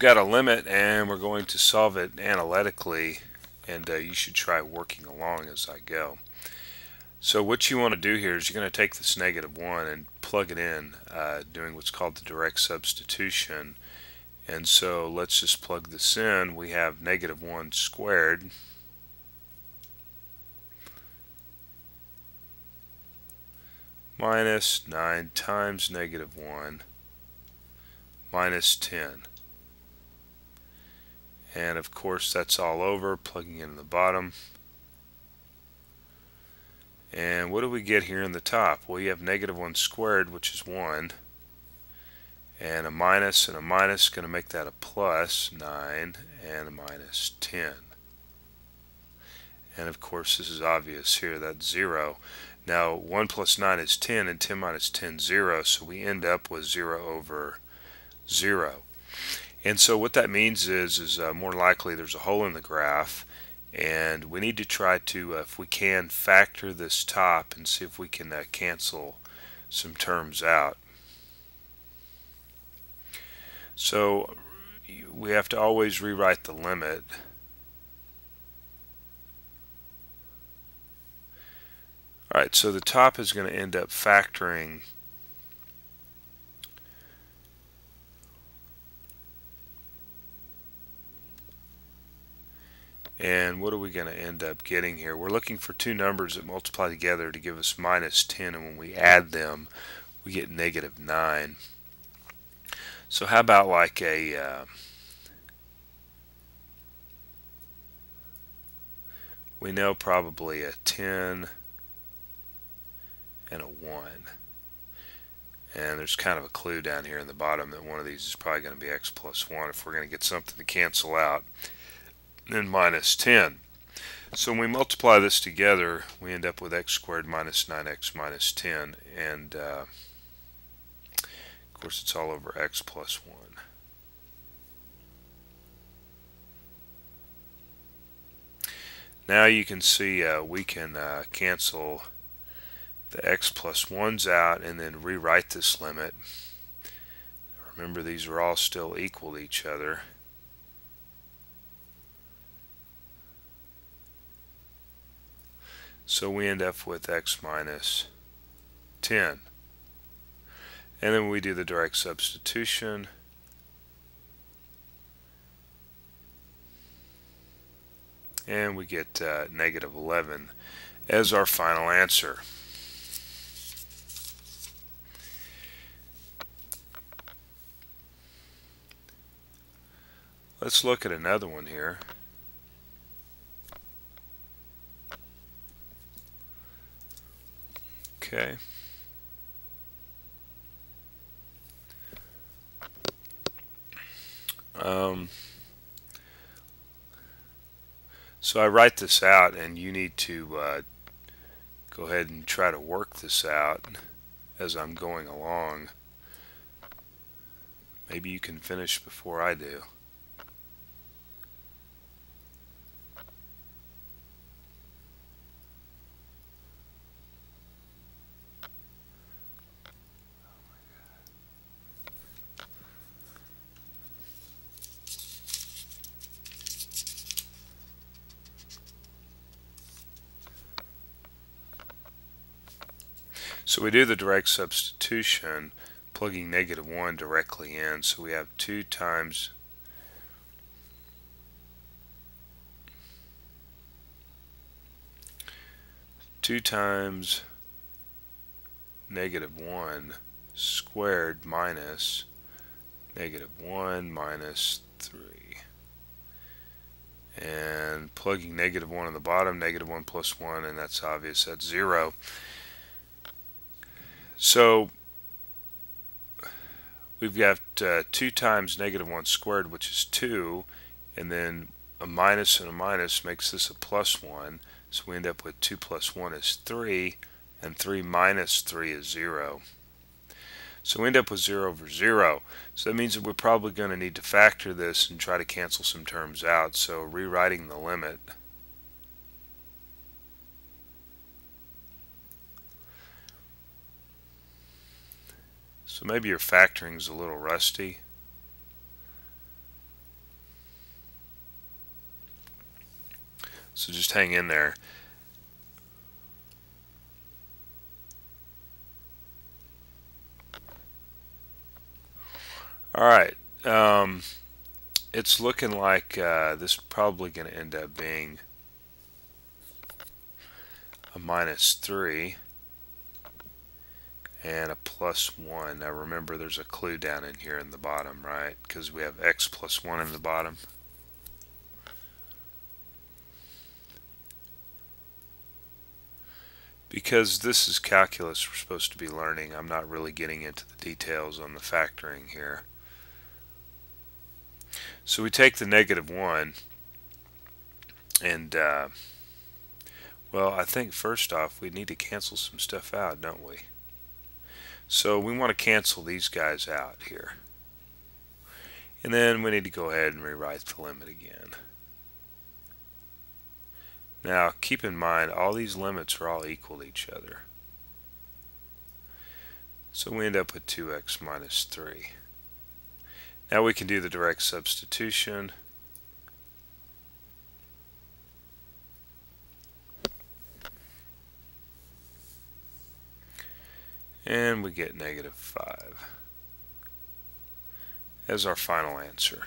got a limit and we're going to solve it analytically, and you should try working along as I go. So what you want to do here is you're going to take this -1 and plug it in, doing what's called the direct substitution. And so let's just plug this in. We have -1 squared minus 9 times -1 minus 10. And of course that's all over, plugging in the bottom. And what do we get here in the top? Well, you have -1 squared, which is 1, and a minus is going to make that a plus 9 and a minus 10. And of course this is obvious here, that's 0. Now 1 plus 9 is 10, and 10 minus 10 is 0, so we end up with 0 over 0. And so what that means is more likely there's a hole in the graph, and we need to try to, if we can, factor this top and see if we can cancel some terms out. So we have to always rewrite the limit. Alright, so the top is going to end up factoring and what are we going to end up getting here? We're looking for two numbers that multiply together to give us minus 10, and when we add them we get -9. So how about like a we know probably a 10 and a 1, and there's kind of a clue down here in the bottom that one of these is probably going to be x plus 1 if we're going to get something to cancel out, then minus 10. So when we multiply this together we end up with x squared minus 9x minus 10, and of course it's all over x plus 1. Now you can see we can cancel the x plus 1's out and then rewrite this limit. Remember, these are all still equal to each other. So we end up with x minus 10. And then we do the direct substitution. And we get -11 as our final answer. Let's look at another one here. Okay. So I write this out, and you need to go ahead and try to work this out as I'm going along. Maybe you can finish before I do. So we do the direct substitution, plugging -1 directly in. So we have 2 times -1 squared minus -1 minus 3. And plugging -1 on the bottom, -1 plus 1, and that's obvious, that's 0. So we've got 2 times -1 squared, which is 2, and then a minus and a minus makes this a plus 1. So we end up with 2 plus 1 is 3, and 3 minus 3 is 0. So we end up with 0 over 0. So that means that we're probably going to need to factor this and try to cancel some terms out. So rewriting the limit. So maybe your factoring is a little rusty. So just hang in there. Alright, it's looking like this is probably going to end up being a -3 and a +1. Now remember, there's a clue down in here in the bottom, right? Because we have x plus 1 in the bottom. Because this is calculus we're supposed to be learning, I'm not really getting into the details on the factoring here. So we take the -1 and well, I think first off we need to cancel some stuff out, don't we? So we want to cancel these guys out here. And then we need to go ahead and rewrite the limit again. Now keep in mind all these limits are all equal to each other. So we end up with 2x minus 3. Now we can do the direct substitution. And we get -5 as our final answer.